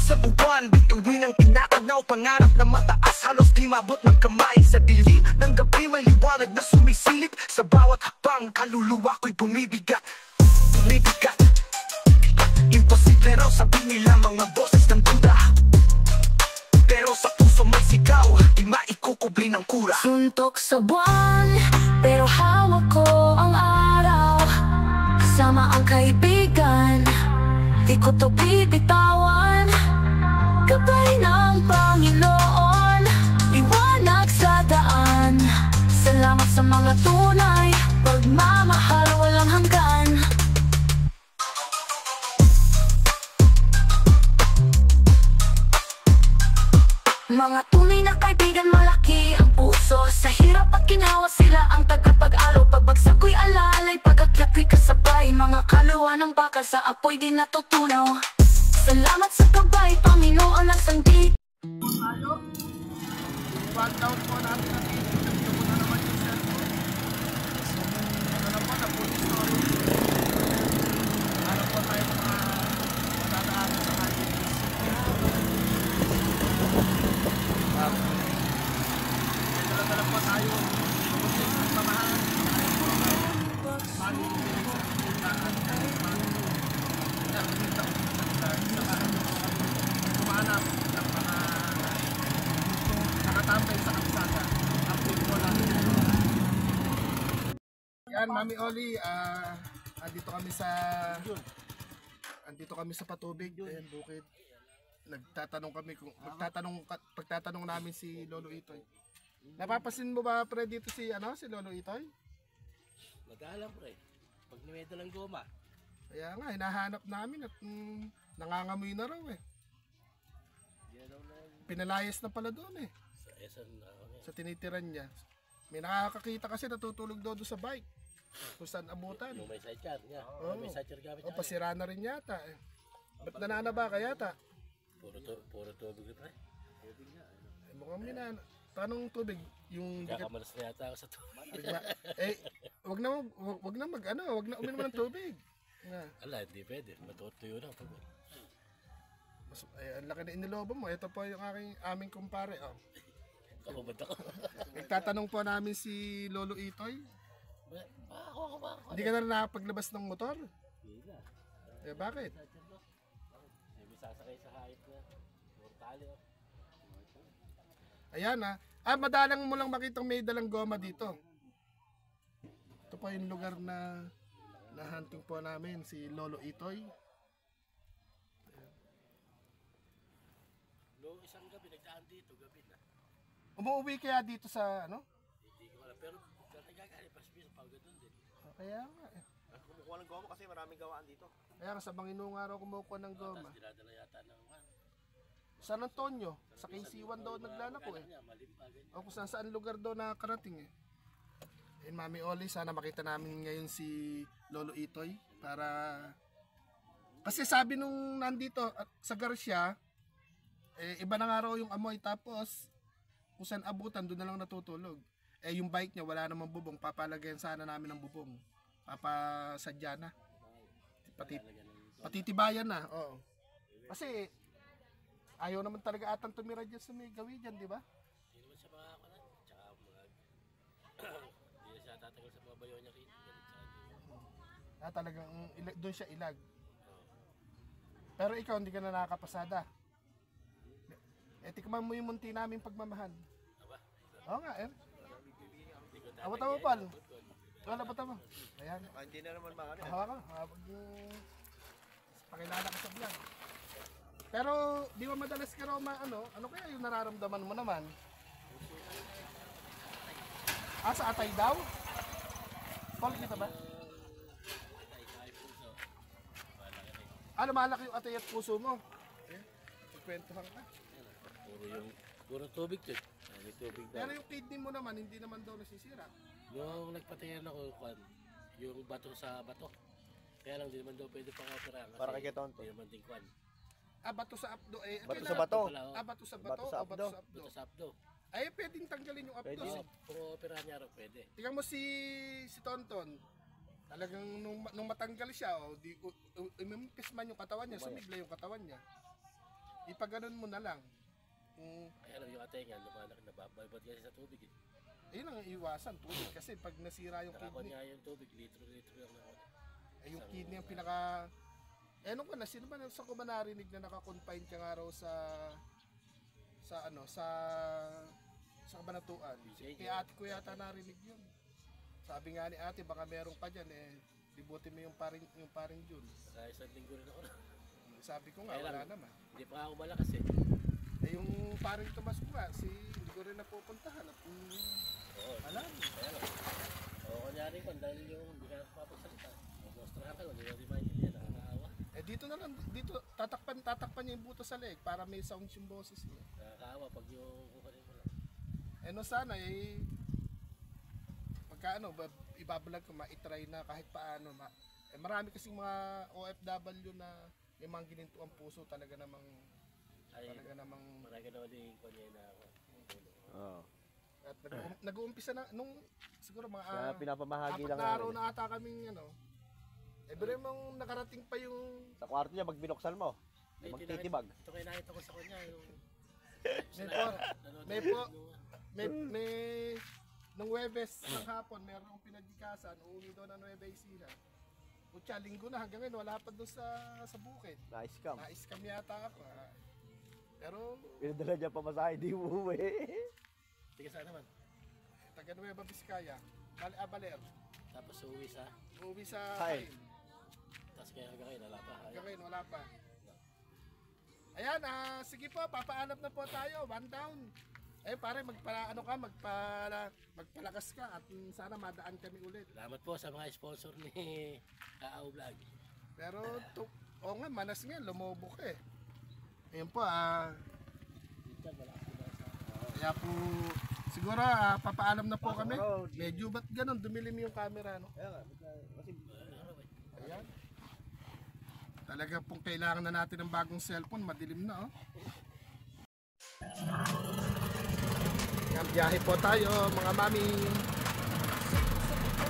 sa buwan, bituin ang tinatanaw, pangarap na mataas, halos di mabot ng kamay. Sa dilim ng gabi may liwanag na sumisilip, sa bawat hakbang kaluluwa ko'y bumibigat. Bumibigat. Imposible raw sabihin nila mga boses ng duda, pero sa puso may sigaw, di maikukubli ng kura. Suntok sa buwan, pero hawak ko ang araw. Kasama ang kaibigan, di ko to bibitawan. Gabay ng Panginoon, liwanag sa daan. Salamat sa mga tunay, pagmamahal walang hanggan. Mga tunay na kaibigan, malaki ang puso. Sa hirap at ginawa sila ang tagapag-araw. Pagbagsak ko'y alalay, pag-akyat ko'y kasabay. Mga kaluwa ng bakal sa apoy di natutunaw. Salamat sa gabay, Panginoon at sandi. Tayo, one down po natin ang video. Nandito ko na naman yung cellphone. Ano na po, na-police story. Ano po tayo mga matataas sa highways. Dala-dala po tayo. Pagpunta sa pamahan. Mali din sa puntaan. Nakikita ko kumanap ng mga nakatambay sa kalsada. Update po natin. Yan, Mami Oli, andito kami sa Patubig. Ayan, bukid. Nagtatanong kami kung pagtatanong namin si Lolo Itoy. Napapasin mo ba pre dito si Lolo Itoy? Madalang pre. Pag niweda lang goma. Kaya nga, hinahanap namin at nangangamoy na raw eh. Pinalayas na pala doon eh. Sa tinitiran niya. May nakakakita kasi natutulog doon sa bike. Kung saan abutan. Yung may sidecar niya. May sidecar gamit niya. O pasira na rin yata eh. Ba't nananaba ka yata? Puro tubig pre. Mukhang minana. Tanong tubig. Yung kakamalas na yata ako sa tubig. Wag na uminom ng tubig. Ala, hindi pwede. Matutuyo na. Ang laki na inilobo mo. Ito po yung aming kumpare. Oh. Kapabad ako. Nagtatanong po namin si Lolo Itoy. Ako. Hindi ka na nakapaglabas ng motor? Hindi na. Bakit? May sasakay sa hayop na. Mortali. Ayan madalang mo lang makitang may dalang goma dito. Ito po yung lugar na hunting po namin, si Lolo Itoy. Isang gabi, nagdaan dito, gabi na. Umuwi kaya dito sa Hindi ko alam, pero nagagalit pa sa pagod doon din. Kaya nga eh. Kumukuha ng goma kasi maraming gawaan dito. Kaya nga sa Banginunga raw kumukuha ng goma. Tapos dinadala yata ng San Antonio, sa KC1 daw naglalako eh. O kung saan lugar daw nakakarating eh. Mami Oli, sana makita namin ngayon si Lolo Itoy para kasi sabi nung nandito at sa Garcia iba na nga raw yung amoy, tapos kung saan abutan doon na lang natutulog. Yung bike niya wala namang bubong, papalagyan sana namin ng bubong, papasadya na, patitibayan na. Oo. Kasi ayaw naman talaga atang tumira dyan sa may gawi dyan, di ba? Hindi naman siya makakakunan. Tsaka hindi na siya tatagal sa mga bayo niya. Talagang doon siya ilag. Pero ikaw hindi ka na nakakapasada. Tikman mo yung munti namin pagmamahal. Oo nga eh. Abot mo pal. Abot mo. Ayan. Hindi na naman makano. Hawa ka. Pakilala ka sa vlog. Pero di ba madalas ka raw ano kaya yung nararamdaman mo naman? Sa atay daw? Paul kita ba? Malaki yung atay at puso mo? Kwentuhan ka. Puro tubig yun. Tubig daw. Pero yung kidney mo naman, hindi naman daw nasisira. Yung nagpatayan ako, yung bato sa bato. Kaya lang, di naman daw pwede pang opera. Para kay Tonto. Hindi naman tingkwan. Bato sa abdo eh. Bato sa bato. Bato sa bato Bato sa o bato sa abdo? Bato sa abdo. Ay, pwedeng tanggalin yung abdo. Pwede. Kung opera niya raw, pwede. Tingnan mo si Tonton. Talagang nung matanggal siya, imimpis man yung katawan niya, sumigla yung katawan niya. ipaganon mo na lang. Kaya alam yung ate nga, lumalaki, nababalbad kasi sa tubig eh. Ayun ang iwasan, tubig. Kasi pag nasira yung Nakakon kidney, nga yung tubig, litro-litro lang naman. yung kidney ang pinaka... nung ka na, sino ba sa ko ba narinig na naka-confine ka nga raw sa Kabanatuan? Kay ate ko yata narinig yun. Sabi nga ni ate, baka meron ka dyan libutin mo yung paring Jun. Saka isang linggo rin ako na. Sabi ko nga, Kaya wala lang, naman. Hindi pa ako malakas eh. Yung paring Tomas ko nga, hindi ko rin napupuntahan. Oo, alam. Kaya lang. Oo, kunyari ko, dahil yung hindi ka papagsalita. Mamostrahan ka lang, hindi mo di maintindihan, nakakaawa. Dito na lang, dito, tatakpan niya yung buto sa leg para may sounds yung boses niya. Nakakaawa pag yung kukanin mo lang. No sana, pagka ibabalag ko, ma-try na kahit paano. Marami kasing mga OFW na may mga ginintuang puso talaga namang marami ka na uling kunya na ako. Oo. At nag-uumpisa na nung siguro mga Kaya pinapamahagi 4 lang na araw namin. na ata kaming pero mong nakarating pa yung Sa kwarto niya, pag binuksan mo, magtitibag. Ito kayo nakita ko sa kanya, yung... may nung Webes ng hapon, meron akong pinagdikasan, uuwi doon ng Nueva Ecija. Kutya, linggo na hanggang ngayon, wala pa doon sa bukid. Na-scam. Na-scam yata ako. Pero, Pinadala niya pa masahe, di umuwi. Tiga saan naman? taga Nueva Vizcaya, Baler, Tapos uuwi sa... uuwi sa Kain. Kain. Tapos kaya hanggang kayo, wala pa. Hanggang ngayon, wala pa. Ayan, sige po, papaanap na po tayo, 1 down. Pare, magpalakas ka at sana madaan kami ulit. Salamat po sa mga sponsor ni Kaaw Vlog. Pero, nga, manas nga, lumobo ka eh. Ayun po, Dito, wala ka sila sa... kaya po, siguro, papaalam na po kami. Medyo ba't ganun, dumilim yung camera, no? Ayan. Talaga pong kailangan na natin ng bagong cellphone, madilim na, oh. Yan, biyahe po tayo, mga mami.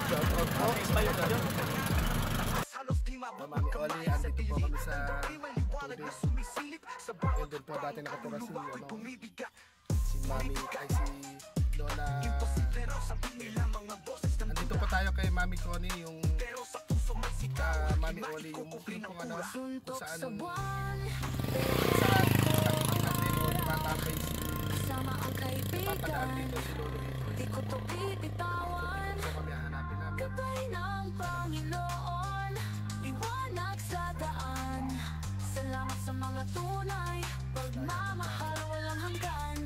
Shout out po. Mami Oli, andito po kami sa tubig. Yun din po dati nakatira si Mami, ay si Lola. Andito po tayo kay Mami Connie, yung Mami Oli, yung kung saan tumatambay Sama ang papadaan kaibigan, dito si Lolo Ito. di ko to bibitawan. So kami hahanapin namin. Gabay ng Panginoon, liwanag sa daan. Salamat sa mga tunay, pagmamahal walang hanggan.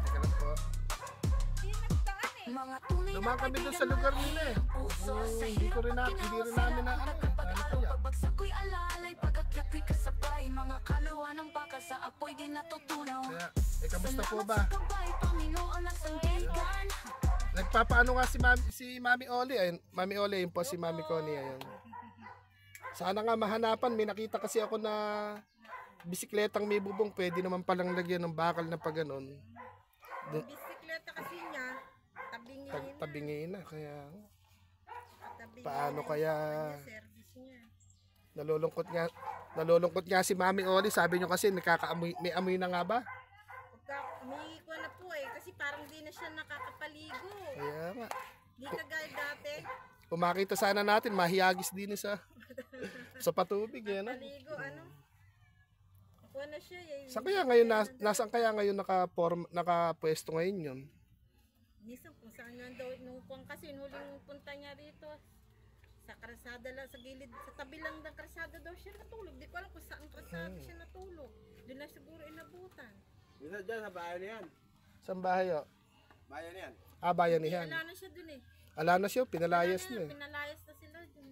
Teka lang po. Mga tunay na Dumaan kami doon sa kaibigan lugar nila eh. puso sa Hindi ko hirap rin at hindi ginawa rin sila namin na ang ano nagkapag-araw. kaya. Pagbagsak ko'y alalay, pagkakyap'y kasabay. Mga kaluwa ng baka sa apoy di natutunaw. Kaya, kamusta po Salamat ba? sa gabay, Panginoon at sandigan. Nagpapaano nga si Mami Oli. Ayun, Mami Oli, yun po si Mami Connie. Ayun. Sana nga mahanapan. May nakita kasi ako na bisikletang may bubong. Pwede naman palang lagyan ng bakal na pa ganun. Bisikleta kasi niya, Tabingin na. Kaya tabingin paano na kaya yung service niya. nalulungkot nga si Mami Oli. Sabi nyo kasi may amoy na nga ba? Umihi ko na po kasi parang di na siya nakakapaligo. Kaya nga. Di kagaya dati, Kung makita sana natin, mahiyagis din sa patubig. Yan, paligo, ako na siya Saan kaya ngayon, nasaan kaya ngayon nakapwesto ngayon yun? Minsan kung saan nga daw, nung kasi huling punta niya rito, sa krasada lang, sa gilid, sa tabi lang ng krasada daw siya natulog. Di ko alam kung saan krasada siya natulog. Doon na siguro inabutan. Dito dyan sa bahay niyan. Saan bahay o? Bayan niyan. Bayan ni Han. Wala na siya dun Ala na siya, pinalayas Wala na eh. Pinalayas na sila dun.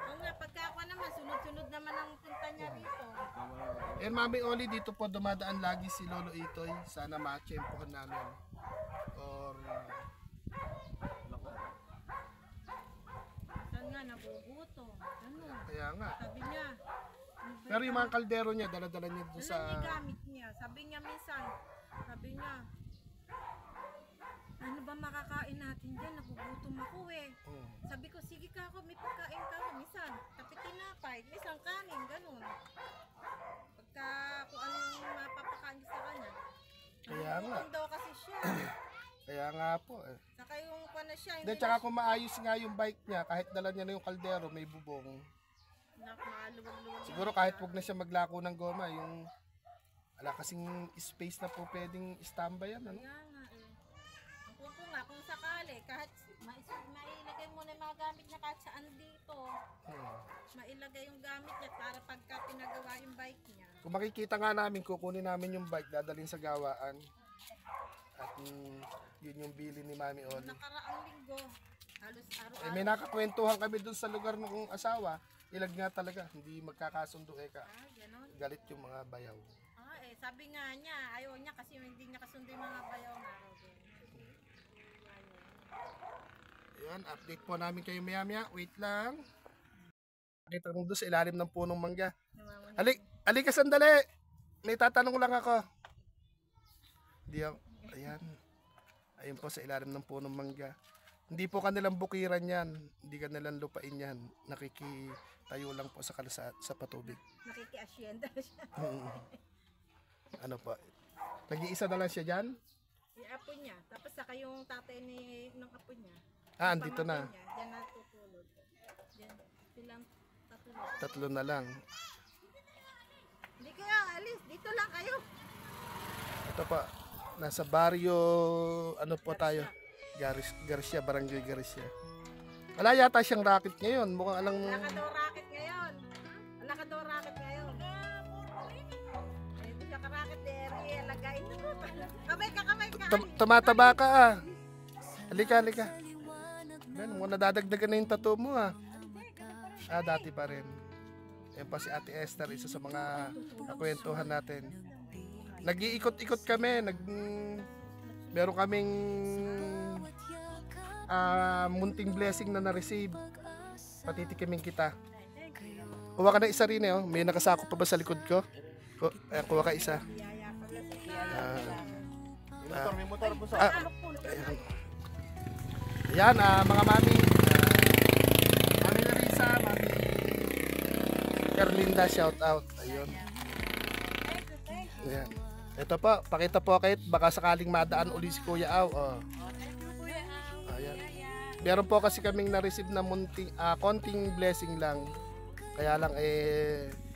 Oo nga, pagka ako naman, sunod-sunod naman ang punta niya rito. Mami Oli, dito po dumadaan lagi si Lolo Itoy. Sana ma-tsempohan namin. Or, Saan nga, naguguto. Ano? kaya nga. Sabi niya. Pero yung mga kaldero niya, dala-dala niya doon sa... Ano yung gamit niya? Sabi niya minsan, sabi niya, ano ba makakain natin dyan? Nagugutom ako eh. Sabi ko, sige ka ako, may pagkain ka ako. Minsan, kapit tinapay, minsan kanin, ganun. Pagka kung anong mapapakain sa kanya. Kaya nga. Nagugutom daw kasi siya. Kaya nga po eh. Saka yung na siya, Hindi, tsaka kung maayos nga yung bike niya, kahit dala niya na yung kaldero, may bubong. maluwag-luwag. Siguro kahit wag na siya maglako ng goma, yung wala kasing space na po pwedeng istambayan, ano? Kaya nga eh. Kung ko nga, kung sakali, kahit mailagay mo na yung mga gamit niya kahit saan dito. Mailagay yung gamit niya para pagka pinagawa yung bike niya. Kung makikita nga namin, kukunin namin yung bike, dadalhin sa gawaan. At yun yung bili ni Mami Oli. Nakaraang linggo, halos araw-araw. Eh, may nakakwentuhan kami dun sa lugar ng asawa. Ilag nga talaga, hindi magkakasundo eka. Ganon. Galit yung mga bayaw. Sabi nga niya, ayaw niya kasi hindi niya kasundo yung mga bayaw na araw din. Ayan, update po namin kayo maya-maya. Wait lang. Nakita ko doon sa ilalim ng punong mangga. Alik ka sandali. May tatanong lang ako. Di ako. Ayan. Ayun po sa ilalim ng punong mangga. Hindi po kanilang bukiran yan. Hindi kanilang lupain yan. Nakikitayo lang po sa kalsada, sa patubig. Nakiki-asyenda siya. Ano po? Nag-iisa na lang siya dyan? Yung apo niya. Tapos saka yung tatay ng apo niya. Ah, andito na. Niya, diyan natutulog. Diyan, silang tatulog. Tatlo na lang. Hindi kaya alis. Dito lang kayo. Ito pa. Nasa baryo, ano po tayo? Garcia, Barangay Garcia. Wala yata siyang racket ngayon. Mukhang alang... Wala ka daw racket ngayon. Wala ka daw racket ngayon. Hindi ka racket eh. Lagayin mo. Kamay ka. Tumataba ka ah. Halika. Ben, mo nadadagdagan na yung tattoo mo ah. Ah, dati pa rin. Yan pa si Ate Esther, isa sa mga kakwentuhan natin. Nag-iikot-ikot kami. Meron kaming munting blessing na na-receive. Patitikimin kita. Kuha ka na isa rin eh. Oh. May nakasako pa ba sa likod ko? Kuha ka isa. May motor po Ayan, mga mami. Mami Larissa, Mami Carlinda, shout out. Ayun. Ayan. Ito po, pakita po kahit baka sakaling madaan uli si Kuya Aw. Oh. Ayan. Meron po kasi kaming na-receive na konting blessing lang. Kaya lang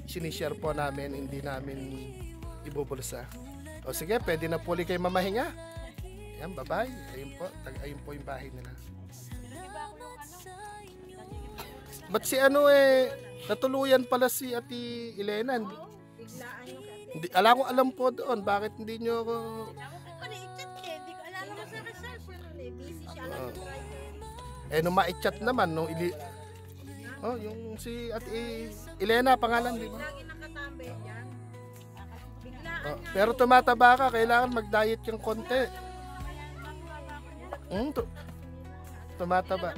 sinishare po namin, hindi namin ibubulsa. O sige, pwede na po ulit kayo mamahinga. Ayan, bye-bye. Ayun po yung bahay nila. Ba't si natuluyan pala si Ate Elena? Biglaan yung kasi. Hindi, alam po doon. Bakit hindi nyo ako... Chat eh. Hindi ko alam naman sa reception. Busy siya lang sa driver. Nung ma-chat naman, yung si Ate Elena, pangalan, di ba? Lagi nakatambay dyan. Biglaan nga. Pero tumataba ka, kailangan mag-diet yung konti. Tumataba.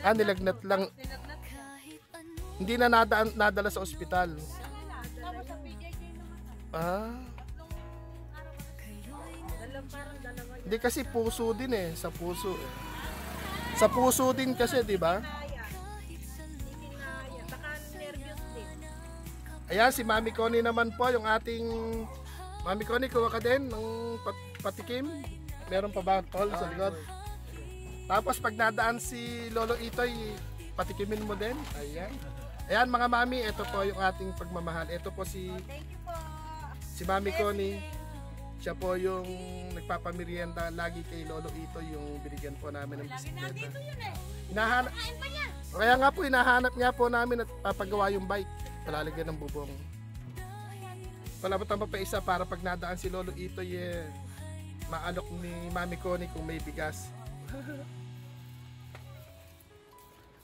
Nilagnat lang. Hindi na nadala sa ospital. Hindi kasi puso din eh, sa puso eh. Sa puso din kasi, di ba? Ayan, si Mami Connie naman po, yung ating Mami Connie, kuha ka din ng patikim. Meron pa ba tol sa likod? Tapos pag nadaan si Lolo Itoy, patikimin mo din. Ayan mga mami, ito po yung ating pagmamahal. Ito po si Mami Connie. Siya po yung nagpapamerienda lagi kay Lolo Itoy, yung binigyan po namin ng bisikleta. Kaya nga po, hinahanap niya po namin at papagawa yung bike. Palalagyan ng bubong. Palabot pa isa para pag nadaan si Lolo Itoy, maalok ni Mami Connie kung may bigas.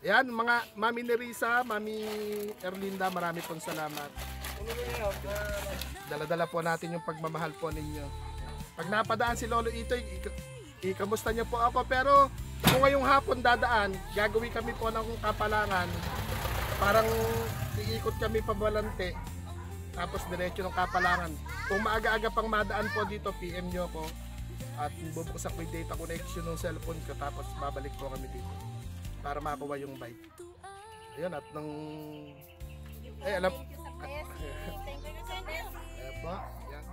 Ayan, mga Mami Nerissa, Mami Erlinda, marami pong salamat. Dala-dala po natin yung pagmamahal po ninyo. Pag napadaan si Lolo Itoy, ikamusta niyo po ako. Pero kung ngayong hapon dadaan, gagawin kami po ng kapalangan. Parang iikot kami pabalante. Tapos diretso ng kapalangan. Kung maaga-aga pang madaan po dito, PM nyo ako. At bubuksan ko yung data connection ng cellphone ko, tapos babalik po kami dito para makuha yung bike. Ayun, at nang alam Thank you sa Messi. po, yan.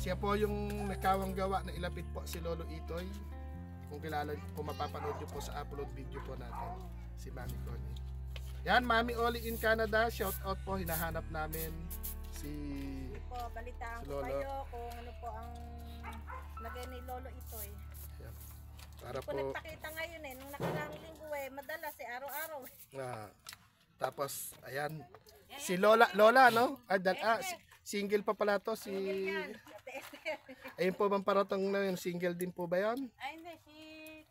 Siya po yung nakawang gawa na ilapit po si Lolo Itoy. Kung mapapanood nyo po sa upload video po natin, si Mami Connie. Yan, Mami Oli in Canada, shout out po, hinahanap namin si Po, balitaan Si ko Lolo. kayo kung ano po ang lagay ni Lolo Itoy. yan. Para Kung po nagpakita ngayon nung nakaraang linggo madalas araw-araw. tapos ayan, si Lola no? Single pa pala to si ayun po bang paratong na yung single din po ba yan? Ay hindi, si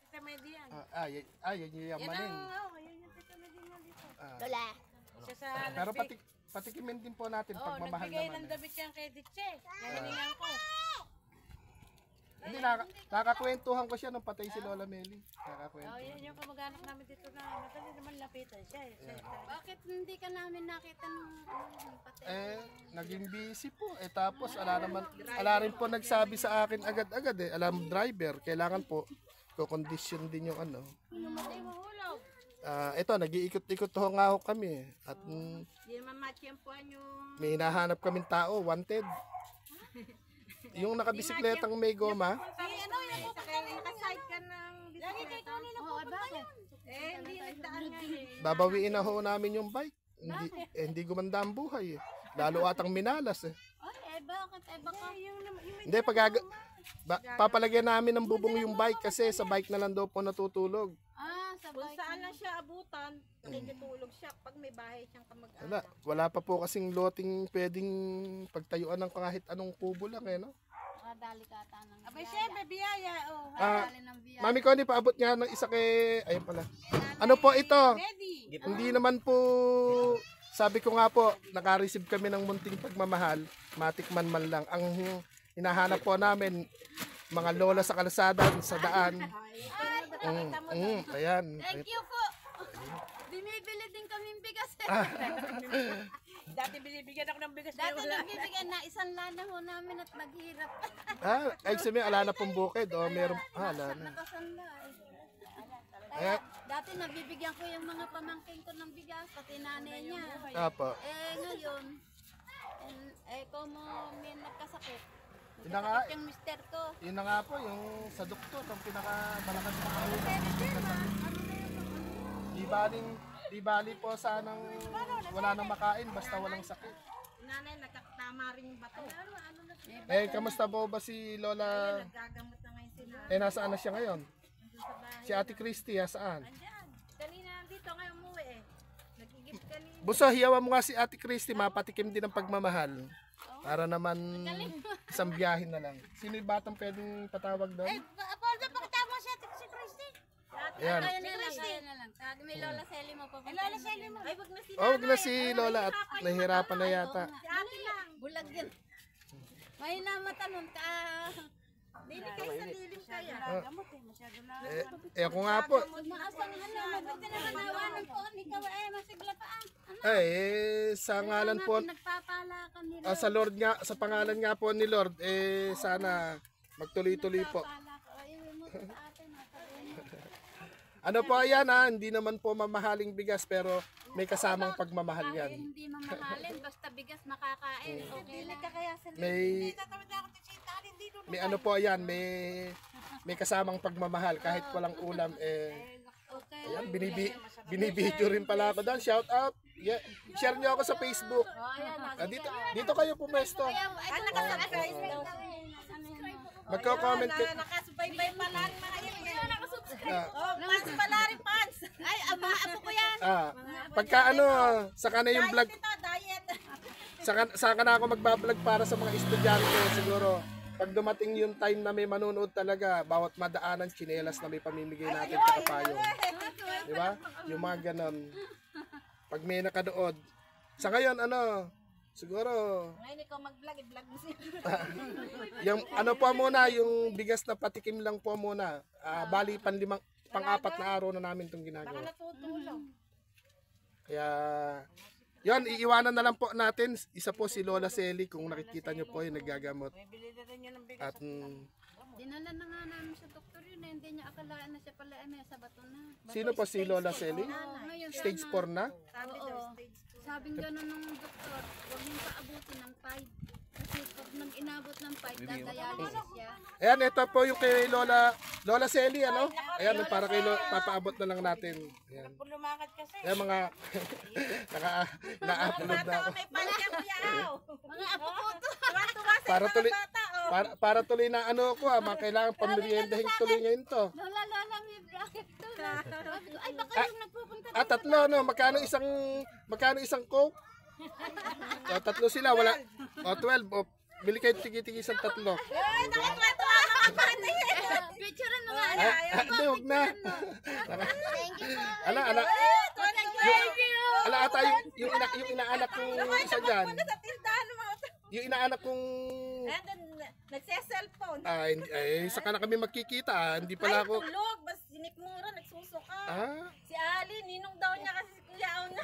Tita Median. Yan yung yamanin. Yun yung Tita Median dito. Lola. Siya sa Pero patikimin din po natin pagmamahal nagbigay naman. ng damit yan kay Ditche. Nahiningan ko. Hindi, nakakwentuhan ko siya nung patay si Lola Meli. Nakakwento. Yan yung kamag-anak namin dito na madali naman lapitan siya. Bakit hindi ka namin nakita nung pati? Naging busy po. Tapos, ala rin po nagsabi sa akin agad-agad Alam, driver, kailangan po ko-condition din yung ano. Hindi mahulog. Ito, nag-iikot-ikot nga ho kami. At Hindi naman matiyempuan yung... may hinahanap kaming tao, wanted. Yung nakabisikletang may goma. yung nakaside ka ng bisikleta. Lagi kayo kanina po. Bakit? Hindi nagdaan nga Babawiin na ho namin yung bike. Hindi gumanda ang buhay Lalo atang minalas Bakit? Baka Hindi, papalagyan namin ng bubong yung bike kasi sa bike na lang daw po natutulog. sa Kung bike. saan lang siya abutan, nakikitulog siya pag may bahay siyang kamag-anak. Wala pa po kasing loting pwedeng pagtayuan ng kahit anong kubo lang no? Makadali ka ata ng Abay, syempre, biyaya. Oh. Makadali ng biya. Mami Connie, paabot nga ng isa kay... Ayun pala. Ano po ito? Ready? Hindi naman po... Sabi ko nga po, naka-receive kami ng munting pagmamahal. Matikman man lang. Ang hinahanap po namin, mga lola sa kalsada, sa daan. Ayan. Thank you po. Bumibili din kaming bigas. Dati binibigyan ako ng bigas Dati nagbibigyan na isang lana ho namin at naghirap. Ay sabi, ala na pong bukid. Meron... ala na. Nakasanda Ayan. Dati nabibigyan ko yung mga pamangkin ko ng bigas, pati nanay niya. Apo. Ngayon, como may nagkasakit. Yun na nga, Yung mister ko. yun na nga po, yung sa doktor, ang pinakamalakas na Di bali po sanang wala nang makain, basta walang sakit. Nanay, nagkatama rin yung bato. Kamusta po ba si Lola? Nagagamot na ngayon si nanay. Nasaan na siya ngayon? Sa bahay. Si Ate Christy, saan? Andyan. Kanina dito ngayon umuwi Nagigip kanina. Buso, hiyawan mo nga si Ate Christy, mapatikim din ang pagmamahal. Para naman isang biyahin na lang. Sino yung batang pwedeng patawag doon? Apollo, pakitama siya si Christy. Ayan. Kaya na lang. May Lola Selly mo pa. Lola Shelly mo. Ay, wag na si Huwag na si Lola at nahihirapan na yata. Si ate lang. Bulag yan. May namatanon ka. Dili kayo sa dilim kaya. Gamot masyado na. Ako nga po. Maasang mabuti naman nawanan po. Ikaw masigla pa Sa ngalan po, Nagpapalakan nila. sa Lord nga, sa pangalan nga po ni Lord, sana magtuloy-tuloy po. Ayun mo sa atin. Ano po yan hindi naman po mamahaling bigas pero may kasamang pagmamahal yan. Hindi mamahalin. Basta bigas makakain. Okay lang. Kaya sa May ano po yan, may kasamang pagmamahal kahit walang ulam Okay. ayan, binibidyo rin pala ako doon. Shout out. Share niyo ako sa Facebook. Dito kayo pumesto. nakasubscribe daw. Magko-comment kayo. Nakasubaybay pala rin mga yun. Ah, Fans pala rin fans. Ay, mga apo ko yan. Pagka saka na yung vlog, Ito, diet. saka na ako magbablog para sa mga estudyante siguro. Pag dumating yung time na may manonood talaga, bawat madaanan, tsinelas na may pamimigay natin sa kapayong. Di ba? Yung mga ganon. Pag may nakanood. Sa ngayon, siguro, Ngayon ikaw mag-vlog, i-vlog mo siya. yung po muna, yung bigas na patikim lang po muna. Bali, pang-apat na araw na namin itong Baka ginagawa. natutulog. Kaya, Yan, iiwanan na lang po natin. Isa po si Lola Selly, kung nakikita nyo po yung nagagamot. At Dinala na nga namin sa doktor yun, hindi niya akalaan na siya pala may sa bato na. sino po si Lola Selly? Oo, ngayon Stage sana, 4 na? Sabi daw, Oo. stage 2. Sabing gano'n ng doktor, huwag mong paabutin ng 5. Kasi pag nang inabot ng 5, dadialysis siya. Ayan, ito po yung kay Lola Selly, ano? Ayan, para kay papaabot na lang natin. Ayan. Lumakad kasi. Ayan, mga na-upload na ako. May palya kuya aw. Mga apo ko to. Tuwa-tuwa sa Para mga tuloy, bata, oh. para tuloy na ano ko, kailangan pamilyendahin tuloy ngayon to. Lola, may bracket to. Sabi ko, ay baka yung nagpupunta Tatlo, no? Magkano isang Coke? Tatlo sila, wala. 12. Bili kayo tigi-tigi isang tatlo. Ay, nakatuwa mga bata yan. Picturean mo nga. Hindi, huwag na. Thank you po. Ala, ata yung inaanak kong isa dyan. Sa tindahan ng mga Yung inaanak kong... nagse-cellphone. Saka na kami magkikita. Hindi pala ako... Tulog, bas sinikmura, nagsusuka. Ah, Si Ali, ninong daw niya kasi si Kuya Aw na.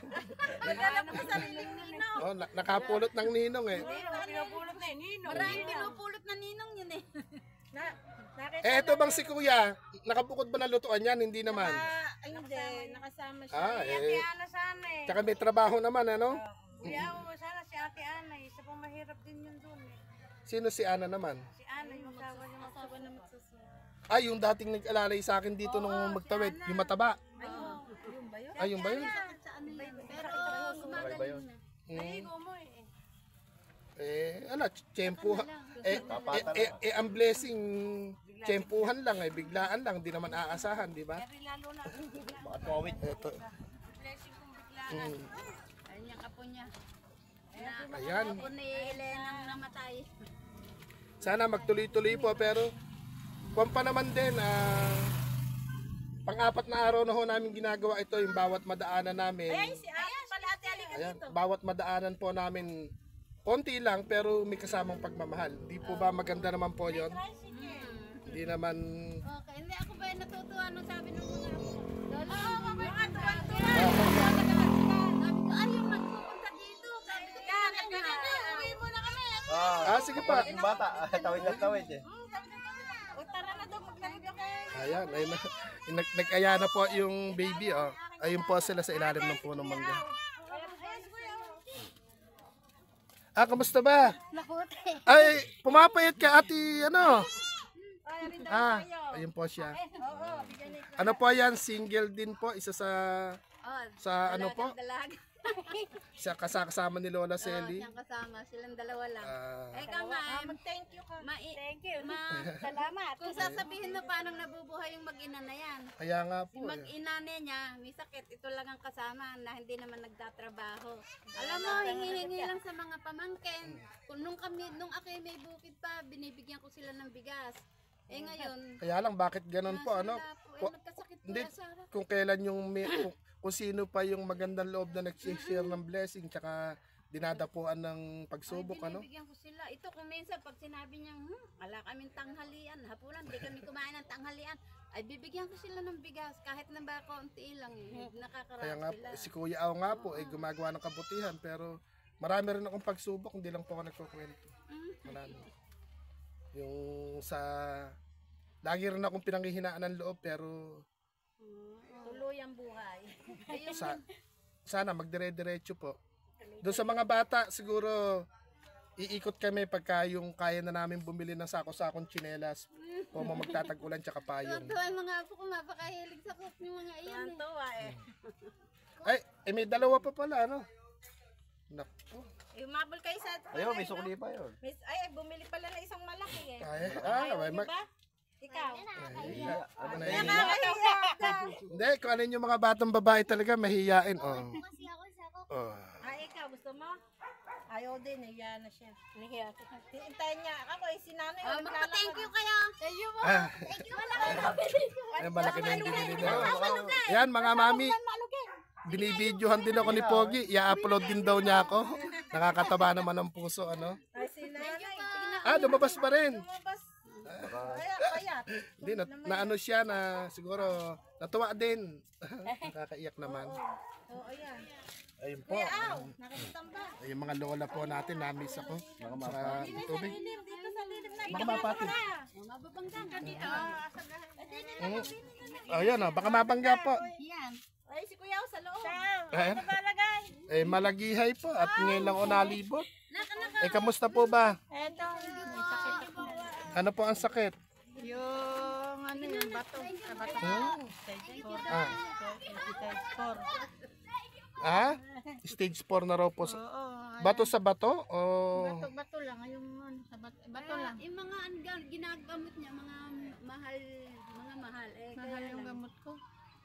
Naghanap ko sariling ninong. nakapulot ng ninong eh. Pinupulot na yun, ninong. Maraming pinupulot na ninong yun eh. Nakita Ito bang si Kuya? Nakabukod ba ng lutuan yan? Hindi naman. Ay, hindi, nakasama siya. Ana sana eh. Tsaka may trabaho naman, ano? Kuya, sana si Ate Ana, isa pang mahirap din yun doon eh. Sino si Ana naman? Si Ana, yung asawa niya magsusunod. Ay, yung dating nag-alalay sa akin dito nung magtawid. Yung mataba. Yung ba yun? Ay, yung ba yun? Sa ano yun? Pero gumagaling na. Tsempuhan. Ang blessing, tsempuhan lang eh. Biglaan lang. Di naman aasahan, di ba? Bakit kawit? Ito. Blessing kong biglaan. Ayun yung apo niya. Ayan. Apo ni Elena ang namatay. Sana magtuloy-tuloy po pero kung pa naman din pang-apat na araw na ho namin ginagawa ito yung bawat madaanan namin. Ay, si Ali pala, Ate Ali ka Ayan, dito. bawat madaanan po namin konti lang pero may kasamang pagmamahal. Di po ba maganda naman po 'yon? Hindi naman Okay, hindi ako ba natutuwa nung sabi ng mga apo ko. Lola, Mga tuwan-tuwa. sabi ko, ay yung nagpupunta dito. Sabi ko, uwi mo na kami. sige pa. Yung bata, tawid na tawid eh. O tara na daw, magkalibya kayo. Ayan, ay nag-aya na po yung baby oh. Ayun po sila sa ilalim ng punong mangga. Kamusta ba? Mabuti. Ay, pumapayat ka ati ano? Ayun po siya. Ano po yan? Single din po. Isa sa ano po? Dalaga. Sa kasama ni Lola Selly. Siyang kasama, silang dalawa lang. Eka nga, Mag-thank you ka. thank you. Salamat. Kung sasabihin mo paano nabubuhay yung mag-ina na yan. Kaya nga po. Yung mag-ina niya, may sakit. Ito lang ang kasama na hindi naman nagtatrabaho. Alam mo, hingi-hingi lang sa mga pamangkin. Kung nung ako may bukid pa, binibigyan ko sila ng bigas. Ngayon, Kaya lang bakit ganun po ano? nagkasakit Hindi, kuya Sarah. kung kailan yung kung sino pa yung magandang loob na nag-share ng blessing tsaka dinadapuan ng pagsubok ano? Binibigyan ko sila. Ito kung minsan pag sinabi niya, wala kaming tanghalian, hapunan, di kami kumain ng tanghalian, ay bibigyan ko sila ng bigas kahit na ba konti lang eh. Nakakarap Kaya nga sila. si Kuya Aw nga po gumagawa ng kabutihan pero marami rin akong pagsubok hindi lang po ako nagkukwento. Marami. Yung lagi rin akong pinanghihinaan ng loob pero Tuloy ang buhay. sana magdire-diretso po. Doon sa mga bata siguro iikot kami pagka yung kaya na namin bumili ng sako-sakong tsinelas o magtatag-ulan tsaka payong. Ito ay mga apo ko mapakahilig sa cook yung mga iyan eh. Tuwa eh. Ay, may dalawa pa pala ano. Naku. Umabol kayo sa... Ayun, may sukli pa yun. Ay, bumili pala na isang malaki eh. May Diba? Ikaw? Hindi, kung ano yung mga batang babae talaga, mahihiyain. Oh. Ikaw, gusto mo? Ayaw din, nahiya na siya. Nahiya. Hintayin niya. Ako si nanay. Magpa-thank you kayo. Thank you po. Thank you. Ay, malaki na yung binili nila. Yan, mga mami. Binibidyohan din ako ni Pogi. I-upload din daw niya ako. Nakakataba naman ang puso, ano? Ay, si nanay. Lumabas pa rin. Lumabas. Kaya. Hindi, na ano siya na siguro natuwa din. Nakakaiyak naman. Oo, ayan. Ayun po. Ay, yung mga lola po natin, na-miss ako. Sa tubig. Dito sa lilim na. Baka mapati. Mababangga ka di. Ayun o, baka mabangga po. Yan. Ay, si Kuya sa loob. Ayan. Palagay. Eh, malagihay po at ngayon lang o nalibot. Eh, kamusta po ba? Eto, may sakit ako. Ano po ang sakit? Yung ano yung bato. Sa bato. Stage 4. Ah, Stage 4. ah? Stage 4 na raw po. Oo. Bato sa bato? O... Bato lang. Yung ano, sa bato lang. Yung mga ginagamot niya, mga mahal. Mahal yung gamot ko.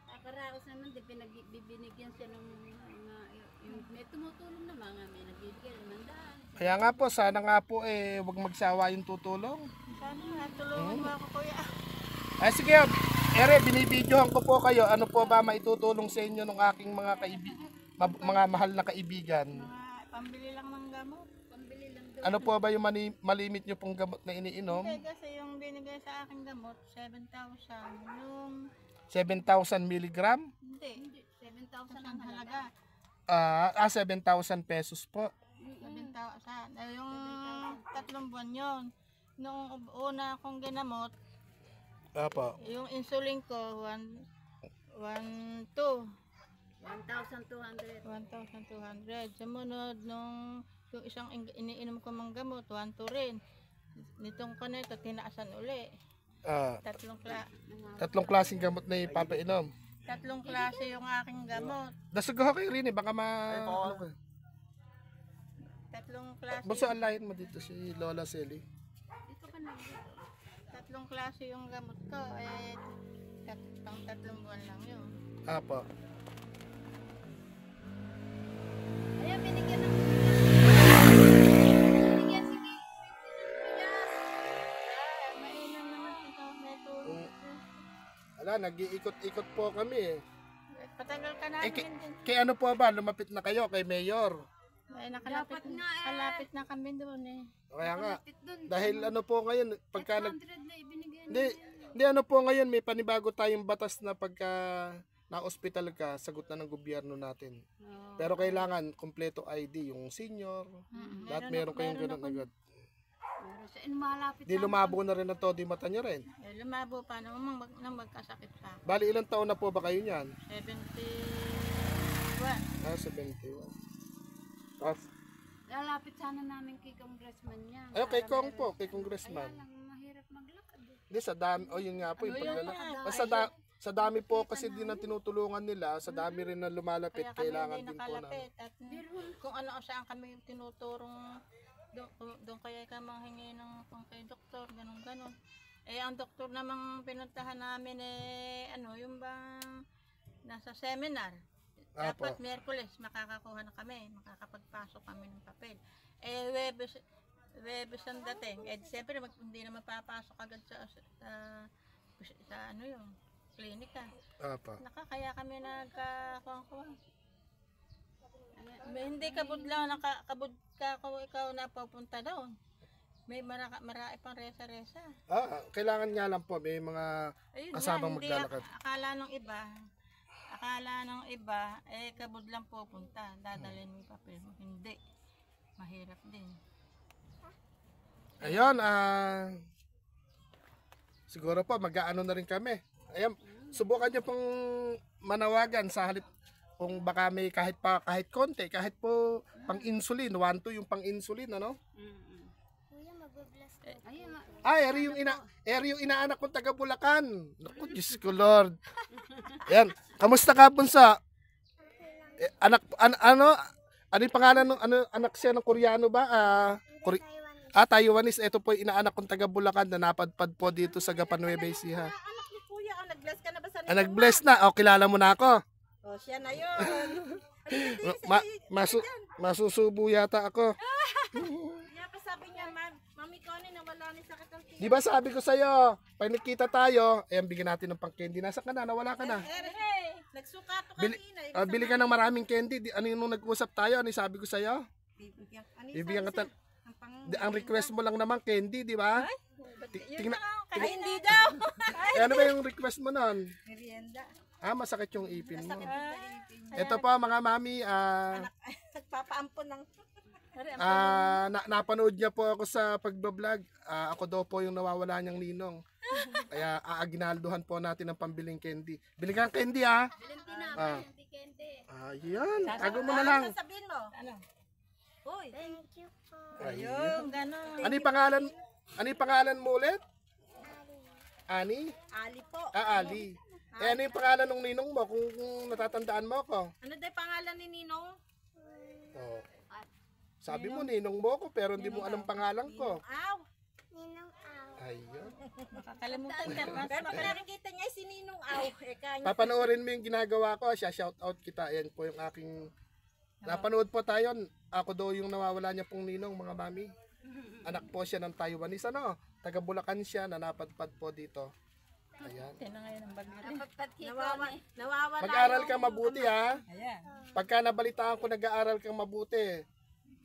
Nakaraos naman din pinagbibinigyan siya ng mga yung may tumutulong na mga may nagbibigay ng daan. Kaya nga po, sana nga po eh, wag magsawa yung tutulong. Sana natulungan mo ako, Kuya. Ay sige, ere, binibidyohan ko po kayo. Ano po ba maitutulong sa inyo ng aking mga mga mahal na kaibigan? Mga pambili lang ng gamot. Pambili lang daw. Ano po ba yung malimit nyo pong gamot na iniinom? Hindi kasi yung binigay sa akin gamot, 7,000. Yung 7,000 milligram? hindi, 7,000 ang ang halaga. halaga. 7,000 pesos po. 7,000. Yung 3 buwan yun. Noong una akong ginamot, Apo. yung insulin ko, 1,200. 1,200. 1,200. Sumunod nung yung isang iniinom ko mang gamot, 1,200 rin. Nitong ko nito, tinaasan uli. Tatlong klaseng gamot na ipapainom. 3 klase yung aking gamot. Dasugaw kayo rin eh, baka 3 klase. Basta alayin mo dito si Lola Selly. Dito ka na. 3 klase yung gamot ko. Eh, pang 3 buwan lang yun. Apo. Ayan, binigyan ng binigyan sige. Mainam naman ito. May tulong. Ala, nag-iikot-ikot po kami eh. Patagal ka Eh, namin din. kay ano po ba, lumapit na kayo kay Mayor? Ay, nakalapit Dapat nga, eh. kalapit na kami doon eh. Kaya nga, Malapit dun. dahil ano po ngayon, pagka 800 na ibinigay Hindi, hindi ano po ngayon, may panibago tayong batas na pagka na-hospital ka, sagot na ng gobyerno natin. Oo. Pero kailangan kompleto ID, yung senior, lahat meron kayong ganun agad. Meron sa malapit Di lumabo na rin na todo yung mata nyo rin. Eh, lumabo pa nang magkasakit pa. Bali, ilang taon na po ba kayo niyan? 71. 71. Tapos, Lalapit sana namin kay congressman niya. ayun, kay Kong po, kay congressman. Kaya lang mahirap maglakad. Hindi, sa dami, o yun nga po, yung Ano yun paglalaki. nga? Basta sa dami po kasi din ang tinutulungan nila, sa dami rin na lumalapit, Kaya kami kailangan hindi din po na. nakalapit. At kung ano saan kami tinuturong, doon kaya ka manghingi ng kung kay doktor, ganun. Eh, ang doktor namang pinuntahan namin eh, ano, yung bang nasa seminar. Apo. Dapat Miyerkules makakakuha na kami, makakapagpasok kami ng papel. Eh, Webes ang dating. Eh, siyempre, hindi na mapapasok agad sa ano yung klinika. Apa. Nakakaya kami nagkakuha. Hindi kabud lang, nakakabud ka kung ikaw na papunta doon. May marami pang resa-resa. Kailangan nga lang po, may mga Ayun kasamang nga, hindi maglalakad. akala nung iba, eh kabud lang pupunta. Dadalhin mo yung papel mo. Hindi. Mahirap din. Ayun, siguro po, mag-aano na rin kami. Ayun, subukan nyo pong manawagan sa halip kung baka may kahit konti, kahit po pang-insulin, 1-2 yung pang-insulin, ano? Ayun nga. Eri yung inaanak kong taga Bulacan. Naku, Diyos ko Lord. Yan, kamusta ka Bunsa? Ano yung pangalan ng anak siya ng Koreano ba? Taiwanese. Ito po yung inaanak kong taga Bulacan na napadpad po dito sa Gapan Nueva Ecija. Anak ni Kuya, nag-bless ka na ba sa Nag-bless na. Kilala mo na ako. Oh, siya na yun. Masusubo yata ako. Kaya pa sabi niya, Mami Connie, nawala ni sakit ang tiyan. Di ba sabi ko sa'yo, pag nakita tayo, bigyan natin ng pang-candy. Nasa ka na, nawala ka na. Nagsukato Bili, kanina. bili ka ng maraming candy. Ano yung nung nag-usap tayo? Ano yung sabi ko sa'yo? Bibigyan ka ang request mo lang naman candy, di ba? Tingnan. Ay, hindi daw. Ano ba yung request mo nun? Merienda. Masakit yung ipin mo. Sakit yung ipin Ito po mga mami, Nagpapaampon ng... napanood niya po ako sa pagbablog. Ako daw po yung nawawala niyang ninong. Kaya aaginaldohan po natin ng pambiling candy. Bili ka ng candy ha. Hindi kente. Ayan, tago mo na lang. Ano sabihin mo? Ano? Uy. Thank you po. Ayun, gano'n. Ano yung pangalan mo ulit? Ani? Ali po. Ali. Ano yung pangalan ng ninong mo kung natatandaan mo ako? Ano daw pangalan ni Ninong? Oh. Sabi mo ninong mo ako pero hindi mo alam pangalan ko. Aw. Ayun. Makakalimutan ka. Pero pag nakikita niya si Ninong Aw. Papanoorin mo yung ginagawa ko, siya shout out kita. Yan po yung aking napanood po tayo. Ako daw yung nawawala niya pong ninong, mga mami. Anak po siya ng Taiwanese, ano? Taga Bulacan siya, na napadpad po dito. Ayan. Nawawala. Mag-aral ka mabuti ha. Ayan. Pagka nabalitaan ko nag-aaral kang mabuti,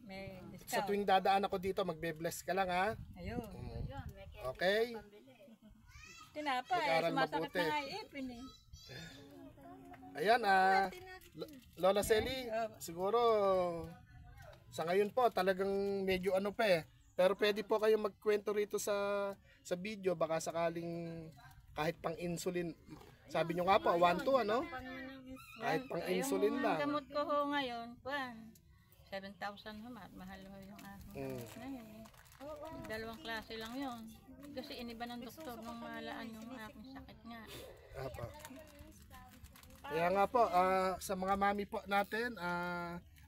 May sa tuwing dadaan ako dito, magbe-bless ka lang ha. Ayun. Okay? Tinapay. Mag-aral Sumasakit mabuti. na nga ipin eh. Ayan, Lola Selly, siguro sa ngayon po talagang medyo ano pa eh. Pero pwede po kayo magkwento rito sa video, baka sakaling kahit pang insulin. Sabi nyo nga po, 1-2 ano? Kahit pang insulin lang. Ang gamot ko ho ngayon, 7,000 hamat. Mahal ho yung aking ngayon eh. Dalawang klase lang yun. Kasi iniba ng doktor nung malaan yung aking sakit nga. Apa. Kaya nga po, sa mga mami po natin,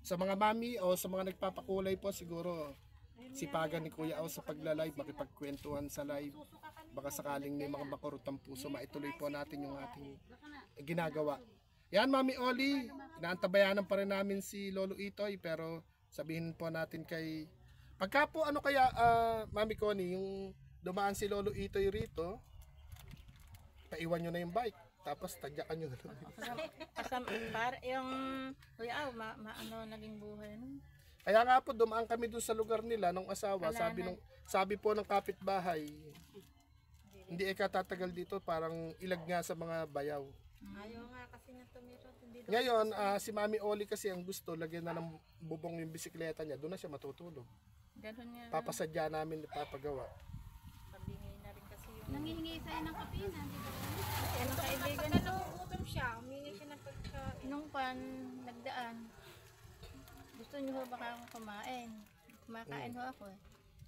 sa mga mami o sa mga nagpapakulay po siguro, sipagan ni Kuya Aw sa pagla-live, makipagkwentuhan sa live. Baka sakaling may mga makurutang puso, maituloy po natin yung ating ginagawa. Yan, Mami Oli, inaantabayanan pa rin namin si Lolo Itoy, pero sabihin po natin kay... Pagka po, ano kaya, Mami Connie, yung dumaan si Lolo Itoy rito, paiwan nyo na yung bike, tapos tadyakan nyo na lang. Yung Kuya Aw, ano naging buhay nun? Kaya nga po, dumaan kami doon sa lugar nila ng asawa, sabi po ng kapitbahay, hindi tatagal dito, parang ilag nga sa mga bayaw. Ayaw nga kasi niya tumiro. Ngayon, si Mami Oli kasi ang gusto, lagyan na ng bubong yung bisikleta niya, doon na siya matutulog. Ganun nga. Papasadya namin, papagawa. Pabingi na rin kasi yung... Nangihingi sa'yo ng kapinan, di ba? Ano kaibigan na nagugutom siya, humingi siya ng pagkain. Nung nagdaan, gusto niyo ho baka akong kumain? Kumakain ho ako eh.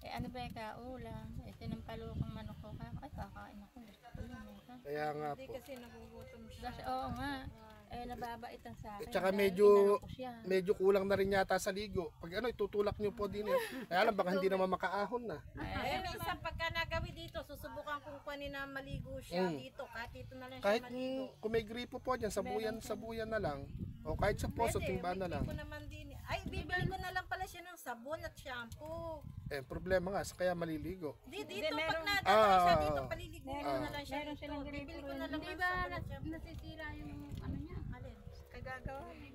Eh ano ba yung kaulam? Eh tinampalo kong manok ko ka. Ay kakain ako. Gusto ko yun eh. Kaya nga Hindi po. kasi nagugutom siya. Kasi Oo nga. Eh nababaitan sa akin. At saka dahil medyo inano ko siya. medyo kulang na rin yata sa ligo. Pag ano, itutulak niyo po din eh. Kaya lang baka hindi naman makaahon na. Eh minsan pagka nagawi dito, susubukan kong kunin na maligo siya dito. Kahit dito na lang siya Kahit maligo. kung may gripo po dyan, sabuyan na lang. O kahit sa poso, timba na lang. Ko naman din. Ay, bibili ko na lang pala siya ng sabon at shampoo. Eh, problema nga, sa kaya maliligo. Dito pag nadala siya dito, paliligo ko na lang siya dito. Bibili ko na lang Hindi ng ba sabon at shampoo. nasisira yung ano niya? Alin? Kagagawa. May